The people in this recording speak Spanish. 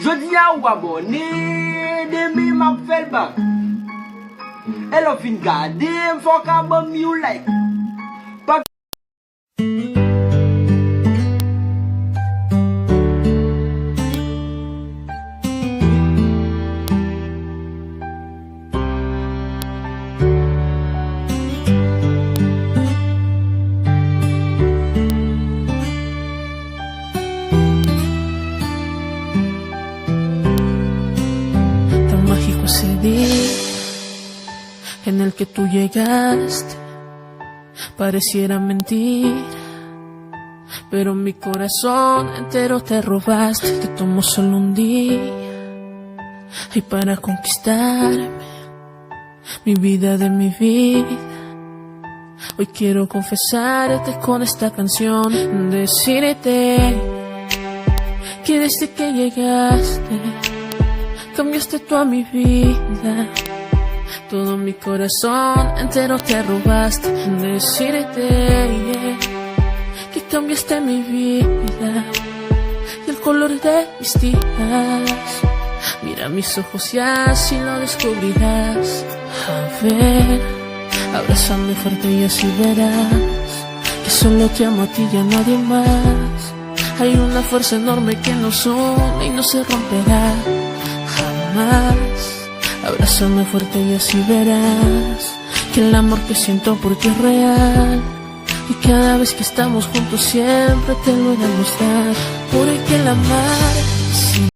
Jodi a ou abone, demi m'a fel bak. El a fin gade, fok a bon mi ou like. Ese día en el que tú llegaste pareciera mentira, pero mi corazón entero te robaste. Te tomó solo un día y para conquistarme, mi vida de mi vida. Hoy quiero confesarte con esta canción, decirte que desde que llegaste cambiaste toda mi vida, todo mi corazón entero te robaste. Decirte que cambiaste mi vida y el color de mis días. Mira mis ojos y así lo descubrirás. A ver, abrázame fuerte y así verás que solo te amo a ti y a nadie más. Hay una fuerza enorme que nos une y no se romperá jamás. Abrázame fuerte y así verás que el amor que siento por ti es real. Y cada vez que estamos juntos siempre te lo he de mostrar. Porque el amar